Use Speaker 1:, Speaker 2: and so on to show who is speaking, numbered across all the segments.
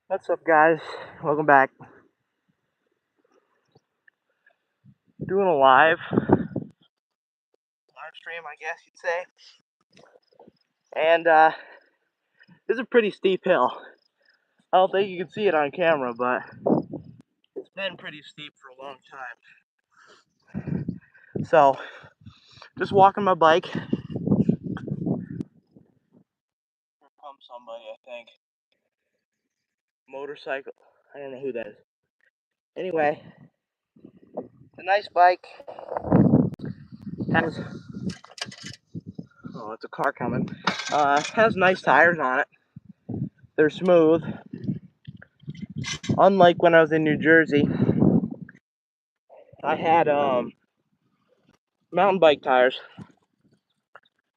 Speaker 1: What's up, guys? Welcome back. Doing a live stream, I guess you'd say. And this is a pretty steep hill. I don't think you can see it on camera, but it's been pretty steep for a long time. So, just walking my bike. Pump somebody, I think. Motorcycle. I don't know who that is. Anyway, it's a nice bike. Has it's a car coming. Has nice tires on it. They're smooth. Unlike when I was in New Jersey, I had mountain bike tires.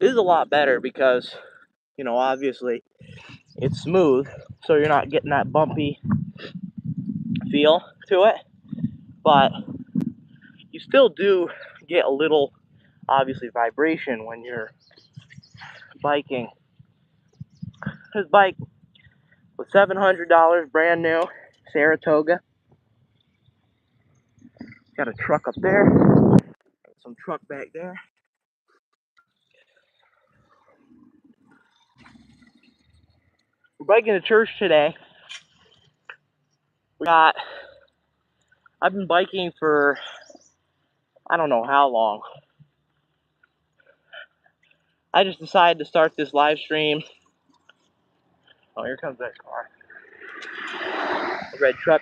Speaker 1: This is a lot better because, obviously it's smooth, so you're not getting that bumpy feel to it, but you still do get a little, obviously, vibration when you're biking. This bike was $700, brand new, Saratoga. Got a truck up there, some truck back there. We're biking to church today. I've been biking for I don't know how long. I just decided to start this live stream. Oh, here comes that car. A red truck.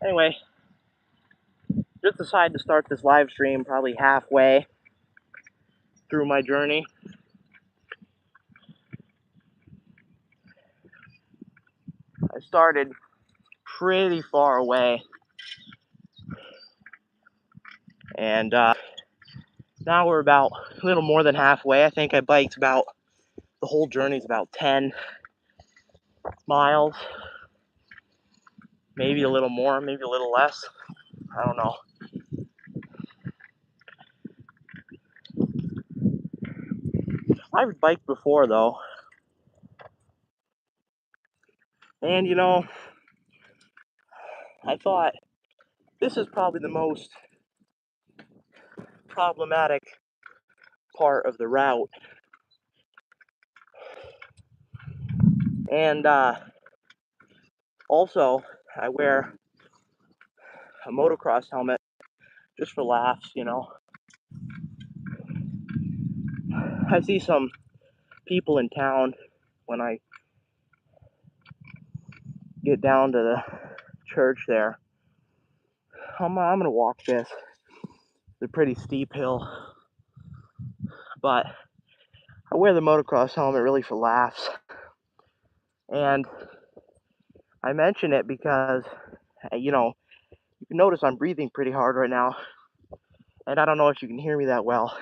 Speaker 1: Anyway, just decided to start this live stream probably halfway through my journey. I started pretty far away, and now we're about a little more than halfway. I think I biked about the whole journey's about 10 miles, maybe a little more, maybe a little less. I don't know. I've biked before though, and I thought this is probably the most problematic part of the route, and also I wear a motocross helmet just for laughs. I see some people in town when I get down to the church there. I'm gonna walk this. It's a pretty steep hill, but I wear the motocross helmet really for laughs. And I mention it because, you can notice I'm breathing pretty hard right now, and I don't know if you can hear me that well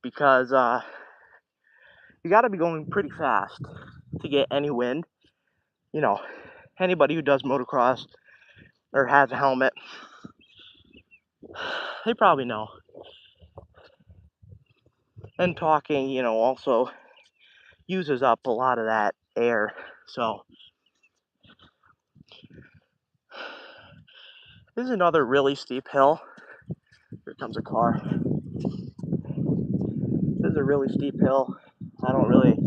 Speaker 1: because you got to be going pretty fast to get any wind. You know, anybody who does motocross or has a helmet, they probably know. And talking, also uses up a lot of that air. So this is another really steep hill. Here comes a car. This is a really steep hill. I don't really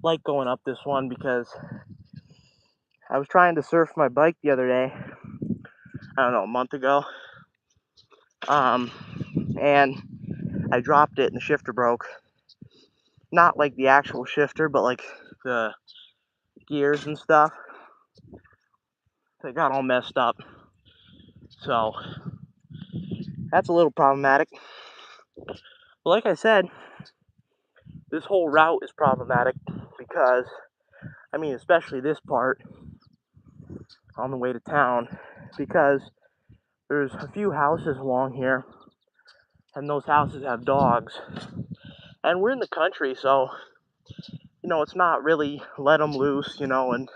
Speaker 1: like going up this one because I was trying to surf my bike the other day. I don't know, a month ago. And I dropped it and the shifter broke. Not like the actual shifter, but like the gears and stuff. They got all messed up. So that's a little problematic. But like I said, this whole route is problematic because, especially this part on the way to town, because there's a few houses along here, and those houses have dogs. And we're in the country, so, it's not really let them loose, and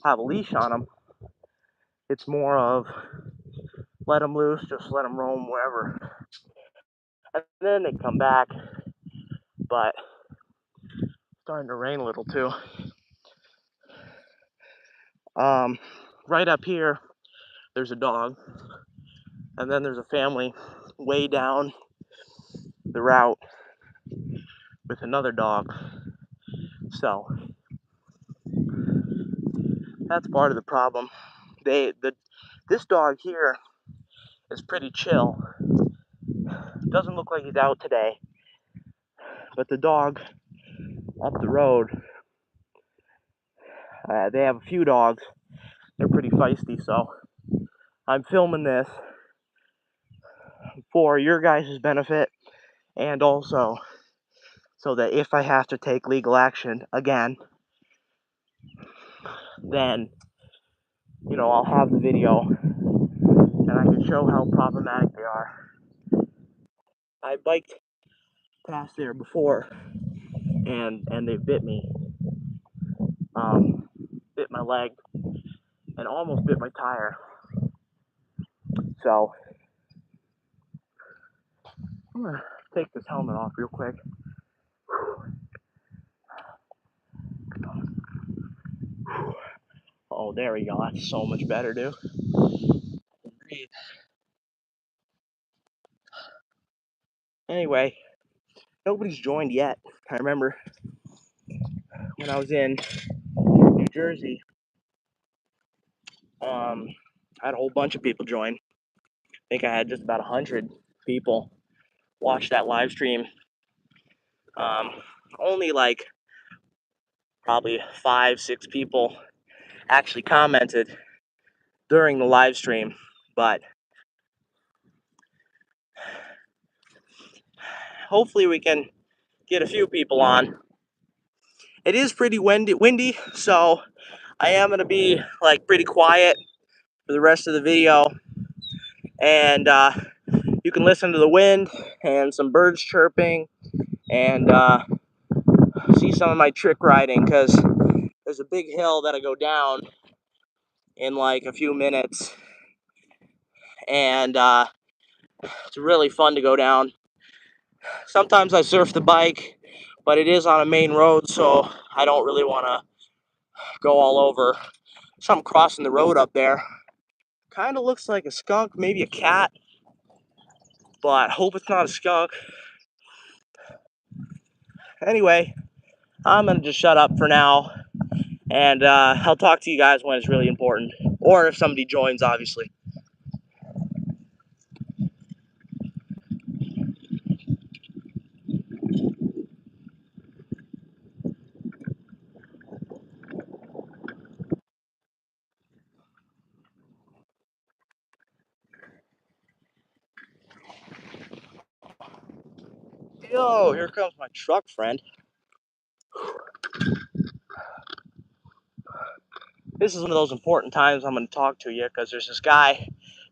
Speaker 1: have a leash on them. It's more of let them loose, just let them roam wherever. And then they come back, but it's starting to rain a little too. Right up here, there's a dog, and then there's a family way down the route with another dog. So that's part of the problem. This dog here is pretty chill. Doesn't look like he's out today, but the dog up the road, they have a few dogs. They're pretty feisty, so I'm filming this for your guys' benefit, and also so that if I have to take legal action again, then I'll have the video and I can show how problematic they are. I biked past there before, and they bit me, bit my leg, and almost bit my tire. So I'm gonna take this helmet off real quick. Oh, there we go. That's so much better, dude. Anyway, nobody's joined yet. I remember when I was in New Jersey, I had a whole bunch of people join. I think I had just about 100 people watch that live stream. Only like probably 5, 6 people actually commented during the live stream, but hopefully we can get a few people on. It is pretty windy, so I am going to be like pretty quiet for the rest of the video, and you can listen to the wind and some birds chirping, and see some of my trick riding, because there's a big hill that I go down in like a few minutes, and it's really fun to go down. Sometimes I surf the bike, but it is on a main road, so I don't really want to go all over. Something crossing the road up there. Kind of looks like a skunk, maybe a cat, but hope it's not a skunk. Anyway, I'm going to just shut up for now, and I'll talk to you guys when it's really important, or if somebody joins, obviously. Yo, here comes my truck friend. This is one of those important times I'm going to talk to you, because there's this guy,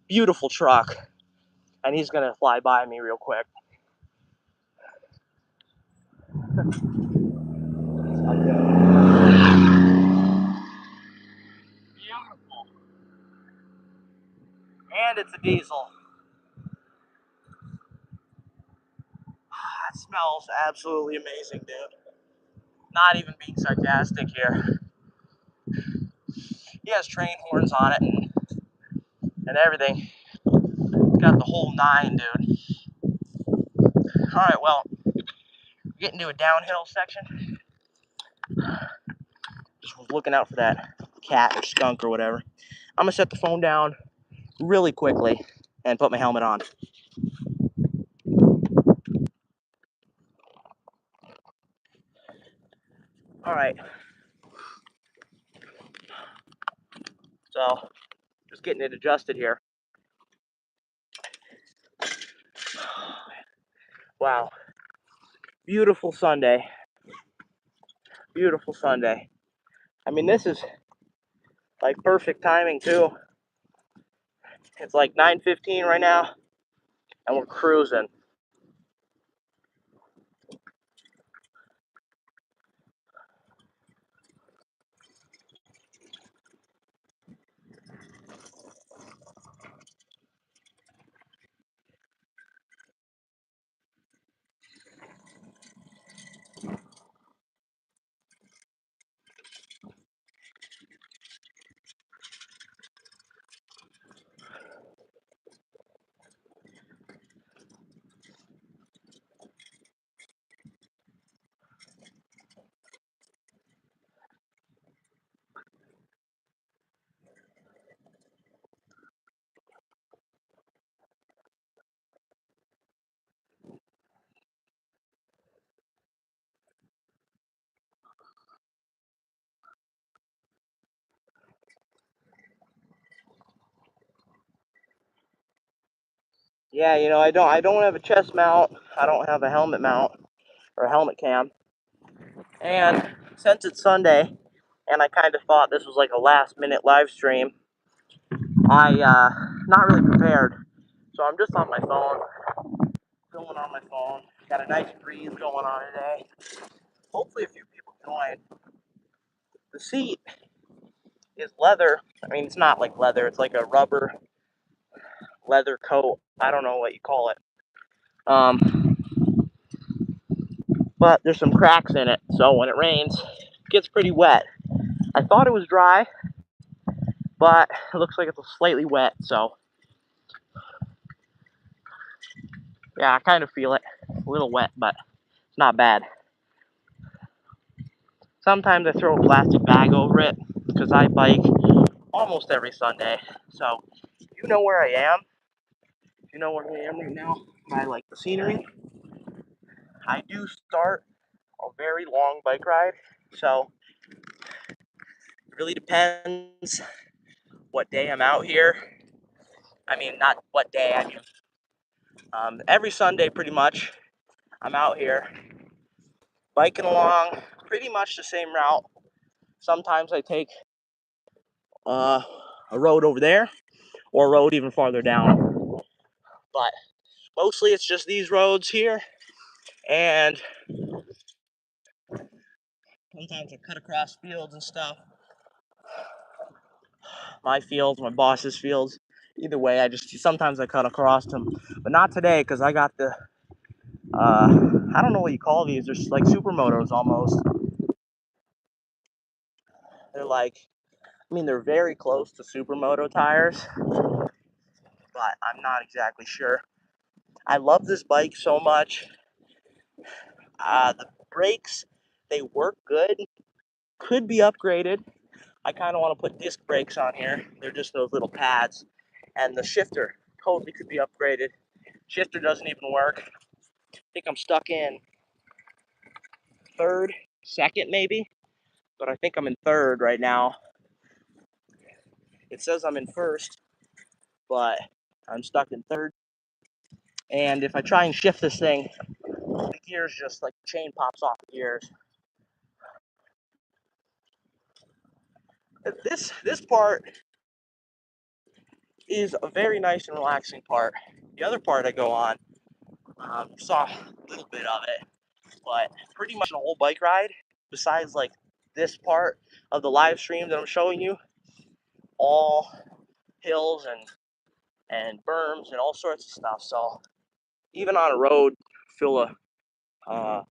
Speaker 1: beautiful truck, and he's going to fly by me real quick. Beautiful. And it's a diesel. That smells absolutely amazing, dude. Not even being sarcastic here. He has train horns on it and everything. It's got the whole 9, dude. Alright, well, we're getting to a downhill section. Just was looking out for that cat or skunk or whatever. I'm gonna set the phone down really quickly and put my helmet on. Alright. So, just getting it adjusted here. Wow. Beautiful Sunday. Beautiful Sunday. I mean, this is like perfect timing too. It's like 9:15 right now, and we're cruising. Yeah, you know, I don't have a chest mount. I don't have a helmet mount or a helmet cam. And since it's Sunday, and I kind of thought this was like a last minute live stream, I not really prepared. So I'm just on my phone, filming on my phone. Got a nice breeze going on today. Hopefully a few people join. The seat is leather. I mean, it's not like leather. It's like a rubber leather coat. I don't know what you call it. But there's some cracks in it. So when it rains, it gets pretty wet. I thought it was dry, but it looks like it's slightly wet. So yeah, I kind of feel it. A little wet, but it's not bad. Sometimes I throw a plastic bag over it because I bike almost every Sunday. So you know where I am. You know where I am right now. I like the scenery. I do start a very long bike ride, so it really depends what day I'm out here. I mean, not what day. I mean, every Sunday pretty much. I'm out here biking along pretty much the same route. Sometimes I take a road over there or a road even farther down, but mostly it's just these roads here. And sometimes I cut across fields and stuff. My fields, my boss's fields. Either way, sometimes I cut across them, but not today because I got the I don't know what you call these. They're like supermotos almost. They're like, I mean, they're very close to supermoto tires, but I'm not exactly sure. I love this bike so much. The brakes, they work good. Could be upgraded. I kind of want to put disc brakes on here. They're just those little pads. And the shifter totally could be upgraded. Shifter doesn't even work. I think I'm stuck in third, second maybe, but I think I'm in third right now. It says I'm in first, but I'm stuck in third. And if I try and shift this thing, the gears just like the chain pops off the gears. This part is a very nice and relaxing part. The other part I go on, saw a little bit of it, but pretty much the whole bike ride, besides like this part of the live stream that I'm showing you, all hills and berms and all sorts of stuff. So even on a road full of uh,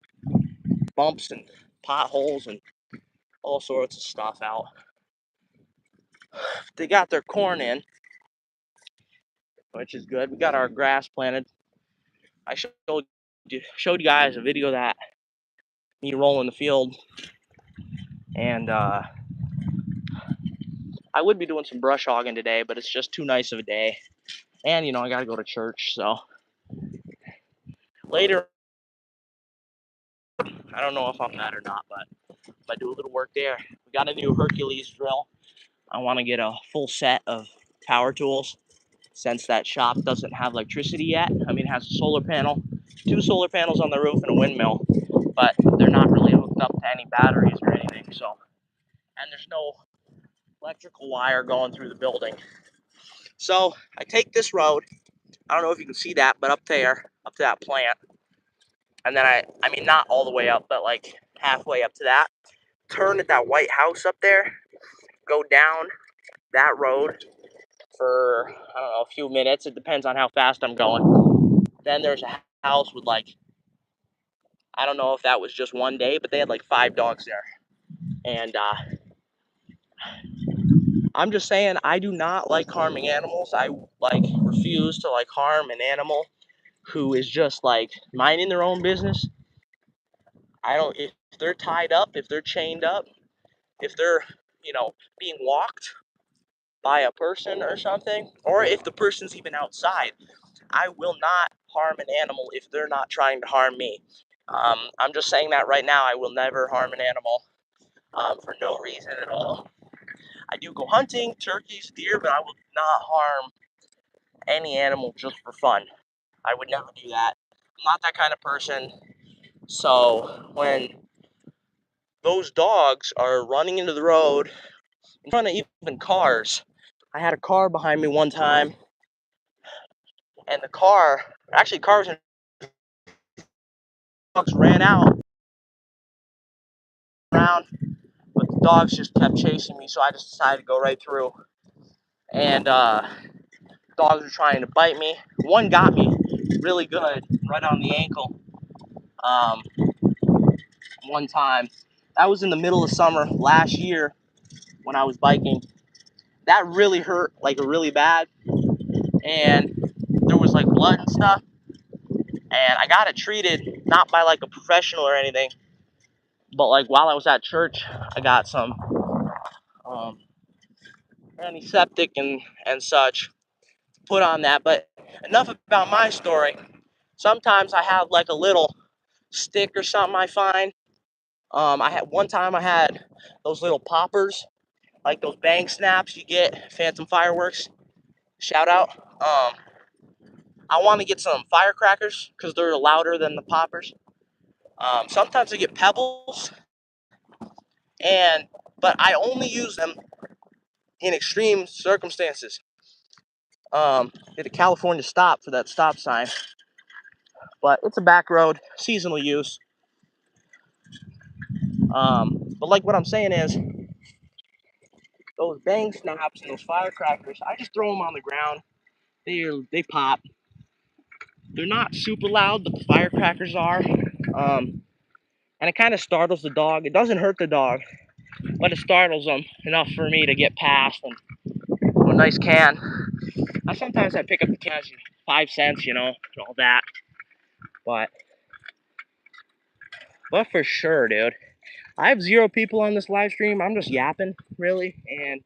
Speaker 1: bumps and potholes and all sorts of stuff out, they got their corn in, which is good. We got our grass planted. I showed you guys a video of that me rolling the field, and I would be doing some brush hogging today, but it's just too nice of a day. And you know, I gotta go to church, so later, I don't know if I'm that or not, but if I do a little work there, we got a new Hercules drill. I want to get a full set of power tools since that shop doesn't have electricity yet. I mean, it has a solar panel, 2 solar panels on the roof and a windmill, but they're not really hooked up to any batteries or anything. So, and there's no electrical wire going through the building. So I take this road. I don't know if you can see that, but up there, up to that plant, and then I mean, not all the way up, but like halfway up to that. Turn at that white house up there. Go down that road for, I don't know, a few minutes. It depends on how fast I'm going. Then there's a house with like, I don't know if that was just one day, but they had like 5 dogs there. And I'm just saying, I do not like harming animals. I like refuse to like harm an animal who is just like minding their own business. I don't, if they're tied up, if they're chained up, if they're, you know, being walked by a person or something, or if the person's even outside, I will not harm an animal if they're not trying to harm me. I'm just saying that right now. I will never harm an animal for no reason at all. I do go hunting, turkeys, deer, but I will not harm any animal just for fun. I would never do that. I'm not that kind of person. So when those dogs are running into the road in front of even cars, I had a car behind me one time, and cars and trucks ran out around, but the dogs just kept chasing me, so I just decided to go right through. And dogs were trying to bite me. One got me really good, right on the ankle. Um, One time, that was in the middle of summer last year when I was biking. That really hurt, like really bad, and there was like blood and stuff. And I got it treated, not by like a professional or anything, but like while I was at church, I got some um, antiseptic and such put on that. But enough about my story. Sometimes I have like a little stick or something I find. I had one time I had those little poppers, like those bang snaps you get, Phantom Fireworks. Shout out. I want to get some firecrackers because they're louder than the poppers. Sometimes I get pebbles, and but I only use them in extreme circumstances. Did a California stop for that stop sign, but it's a back road, seasonal use. But like what I'm saying is, those bang snaps and those firecrackers, I just throw them on the ground. They pop. They're not super loud, but the firecrackers are. And it kind of startles the dog. It doesn't hurt the dog, but it startles them enough for me to get past and a nice can. Sometimes I pick up the cans 5 cents, and all that. But for sure, dude. I have 0 people on this live stream. I'm just yapping, really. And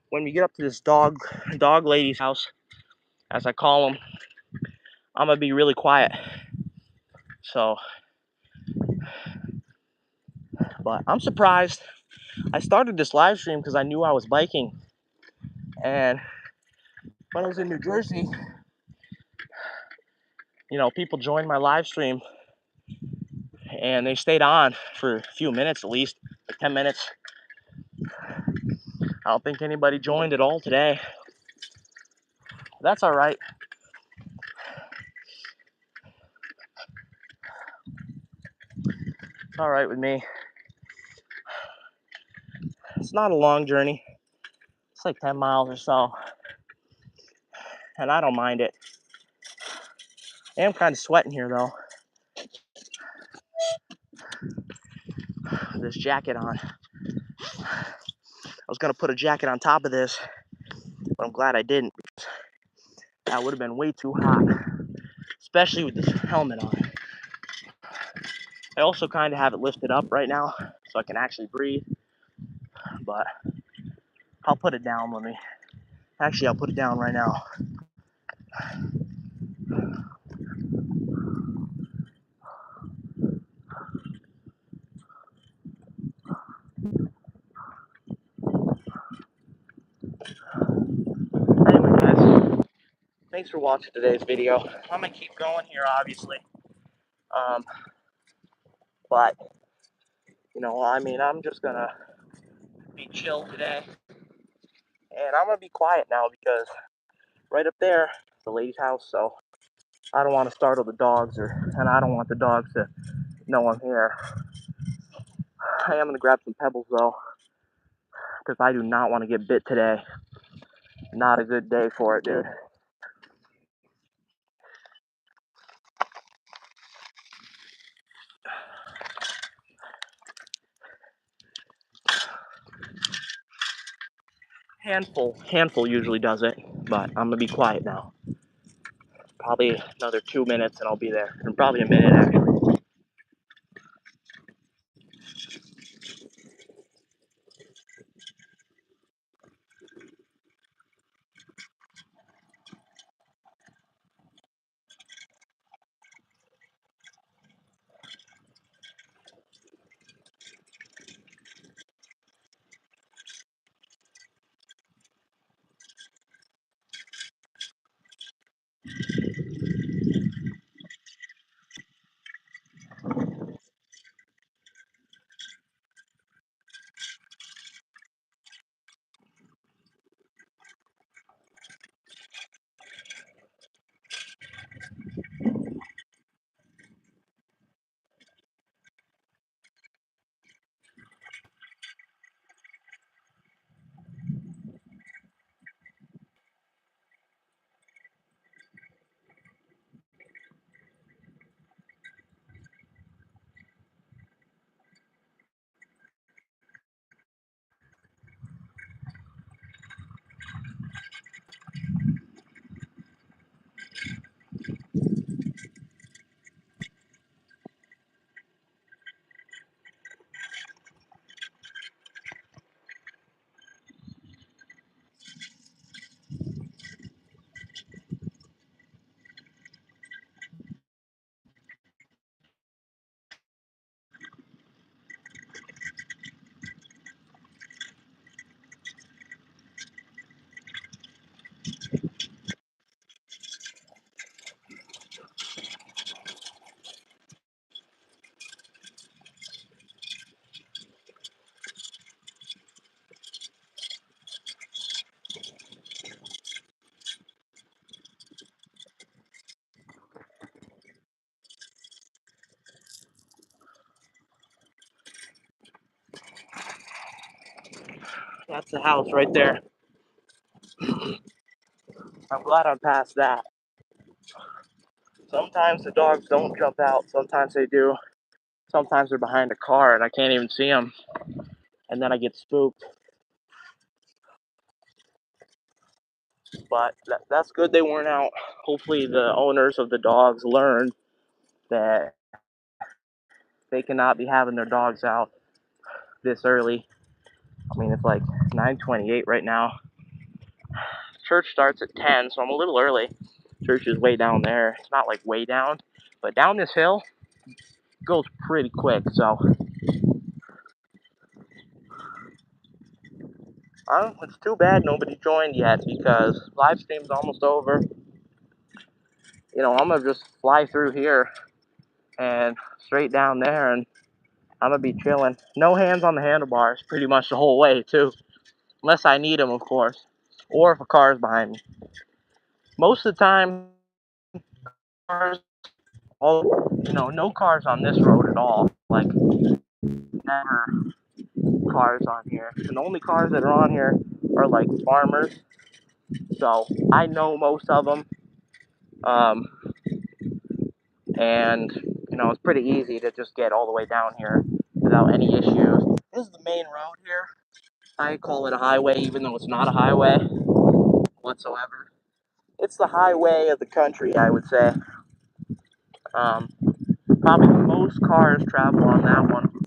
Speaker 1: when we get up to this dog lady's house, as I call them, I'm gonna be really quiet. So, but I'm surprised. I started this live stream because I knew I was biking, and when I was in New Jersey, people joined my live stream, and they stayed on for a few minutes at least, like 10 minutes. I don't think anybody joined at all today. That's all right. It's all right with me. It's not a long journey. It's like 10 miles or so, and I don't mind it. I am kind of sweating here though. This jacket on. I was gonna put a jacket on top of this, but I'm glad I didn't, because that would have been way too hot, especially with this helmet on. I also kind of have it lifted up right now so I can actually breathe, but I'll put it down I'll put it down right now. Anyway, guys, thanks for watching today's video. I'm gonna keep going here, obviously. But, I'm just gonna be chill today. And I'm gonna be quiet now because right up there is the lady's house, so I don't want to startle the dogs, and I don't want the dogs to know I'm here. I am gonna grab some pebbles though, because I do not want to get bit today. Not a good day for it, dude. Handful usually does it, but I'm gonna be quiet now. Probably another 2 minutes and I'll be there, and probably a minute actually. That's the house right there. I'm glad I'm past that. Sometimes the dogs don't jump out. Sometimes they do. Sometimes they're behind a car and I can't even see them. And then I get spooked. But that's good they weren't out. Hopefully the owners of the dogs learned that they cannot be having their dogs out this early. I mean, it's like 9:28 right now. Church starts at 10, so I'm a little early. Church is way down there. It's not like way down, but down this hill it goes pretty quick. So it's too bad nobody joined yet because live stream's almost over. You know, I'm gonna just fly through here and straight down there, and I'm gonna be chilling. No hands on the handlebars, pretty much the whole way too, unless I need them, of course, or if a car is behind me. Most of the time, cars, no cars on this road at all. Like never cars on here. And the only cars that are on here are like farmers. So I know most of them. Um, and it's pretty easy to just get all the way down here without any issues. This is the main road here. I call it a highway even though it's not a highway whatsoever. It's the highway of the country, I would say. Um, Probably most cars travel on that one,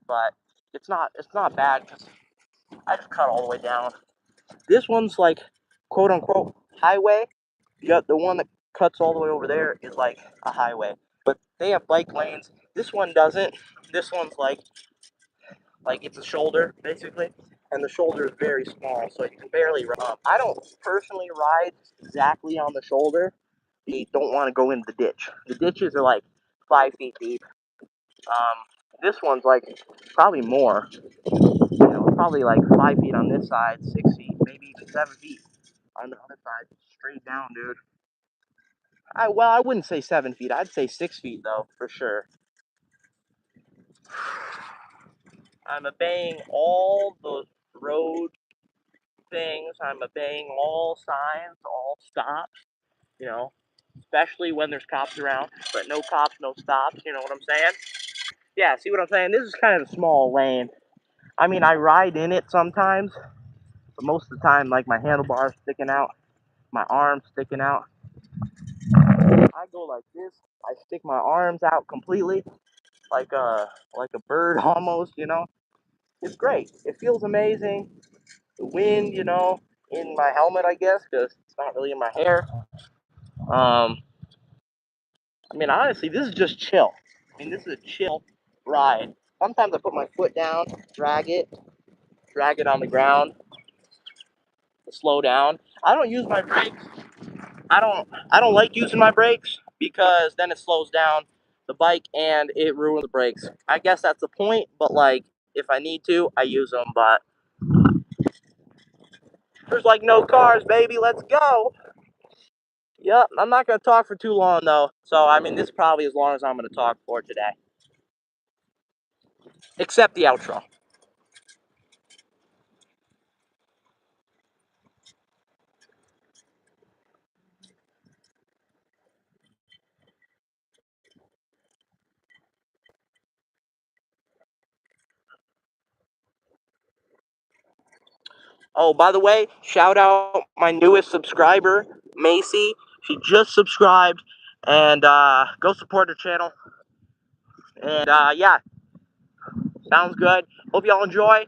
Speaker 1: but it's not bad because I just cut all the way down. This one's like quote unquote highway. The one that cuts all the way over there is like a highway, but they have bike lanes. This one doesn't. This one's like it's a shoulder basically, and the shoulder is very small, so you can barely run. I don't personally ride exactly on the shoulder. You don't want to go into the ditch. The ditches are like 5 feet deep. This one's like probably more. Probably like 5 feet on this side, 6 feet, maybe even 7 feet on the other side, straight down, dude. I wouldn't say 7 feet. I'd say 6 feet though, for sure. I'm obeying all the road things. I'm obeying all signs, all stops. You know, especially when there's cops around. But no cops, no stops. You know what I'm saying? Yeah. See what I'm saying? This is kind of a small lane. I mean, I ride in it sometimes, but most of the time, like my handlebars sticking out, my arms sticking out. I go like this. I stick my arms out completely, like a bird almost. It's great. It feels amazing. The wind, in my helmet, I guess, because it's not really in my hair. Um, I mean, honestly, this is just chill. I mean, this is a chill ride. Sometimes I put my foot down, drag it on the ground, to slow down. I don't use my brakes. I don't like using my brakes because then it slows down the bike and it ruins the brakes. I guess that's the point, but like if I need to, I use them. But there's like no cars, baby. Let's go. Yep, I'm not gonna talk for too long though. So I mean, this is probably as long as I'm gonna talk for today, except the outro. Oh, by the way, shout out my newest subscriber, Macy. She just subscribed, and go support her channel. And yeah, sounds good. Hope y'all enjoy.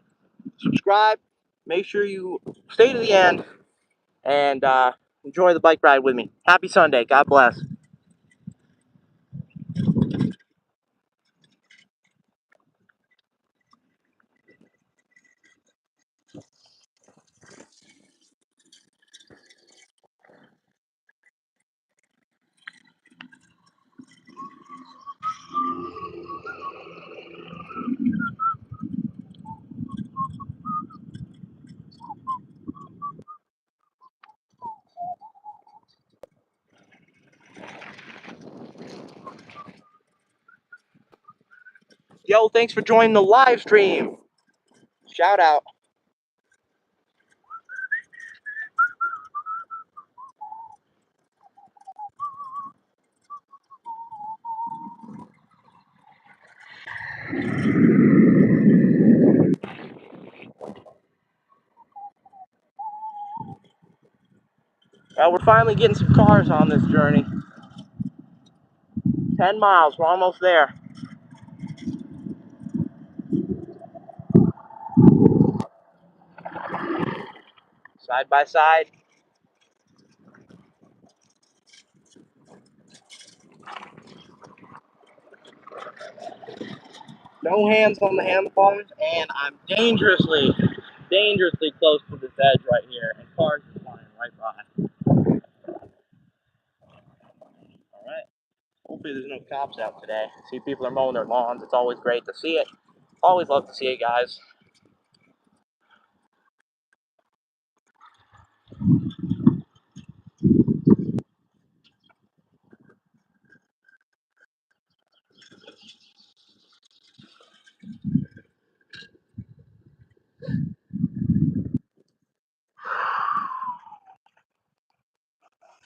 Speaker 1: Subscribe. Make sure you stay to the end and enjoy the bike ride with me. Happy Sunday. God bless. Yo, thanks for joining the live stream. Shout out. Well, we're finally getting some cars on this journey. 10 miles, we're almost there. Side by side. No hands on the handlebars, and I'm dangerously close to this edge right here, and cars are flying right by. All right. Hopefully there's no cops out today. See, people are mowing their lawns. It's always great to see it. Always love to see it, guys.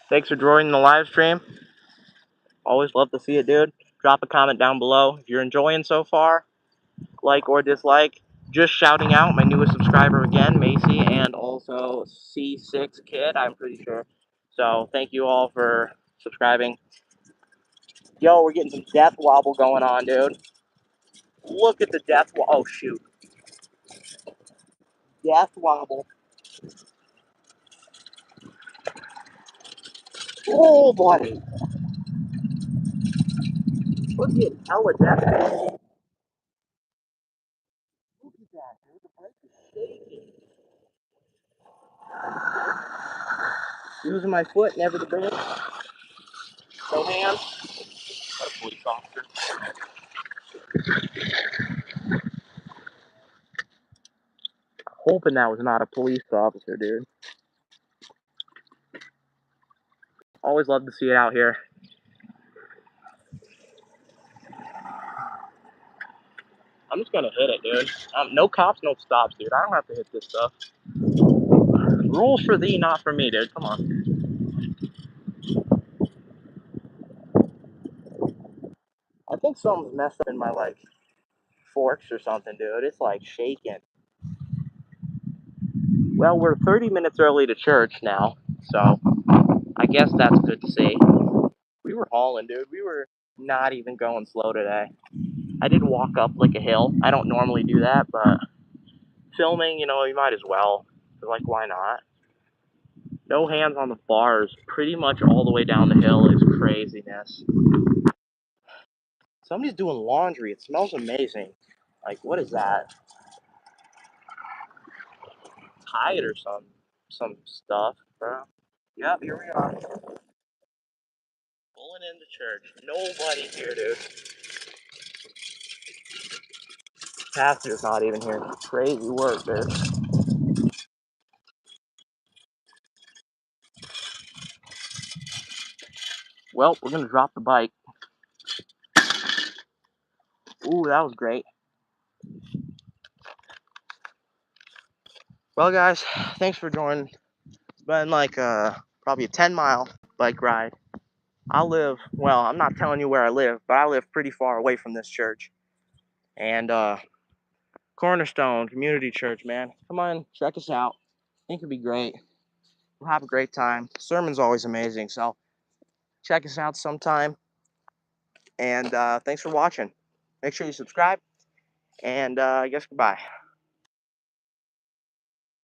Speaker 1: Thanks for joining the live stream. Always love to see it, dude. Drop a comment down below if you're enjoying so far. Like or dislike. Just shouting out my newest subscriber again, Macy, and also C6 Kid, I'm pretty sure. So thank you all for subscribing. Yo, we're getting some death wobble going on, dude. Look at the death wobble. Oh, shoot. Death wobble. Oh, buddy. We're getting hella death. Look at that, dude. The bike is shaking. Using my foot, never the brake. No hands. What a police officer. Hoping that was not a police officer, dude. Always love to see it out here. I'm just gonna hit it, dude. No cops, no stops, dude. I don't have to hit this stuff. Rules for thee, not for me, dude. Come on. I think something's messed up in my, like, forks or something, dude. It's, like, shaking. Well, we're 30 minutes early to church now, so I guess that's good to see. We were hauling, dude. We were not even going slow today. I did walk up, like, a hill. I don't normally do that, but filming, you know, you might as well. Like, why not? No hands on the bars. Pretty much all the way down the hill is craziness. Somebody's doing laundry. It smells amazing. Like, what is that? Tide or some stuff, bro. Yep, here we are. Pulling into church. Nobody here, dude. Pastor's not even here. Crazy work, dude. Well, we're gonna drop the bike. Ooh, that was great. Well, guys, thanks for joining. It's been like probably a 10-mile bike ride. Well, I'm not telling you where I live, but I live pretty far away from this church. And Cornerstone Community Church, man. Come on, check us out. I think it'd be great. We'll have a great time. Sermon's always amazing, so check us out sometime. And thanks for watching. Make sure you subscribe, and I guess goodbye.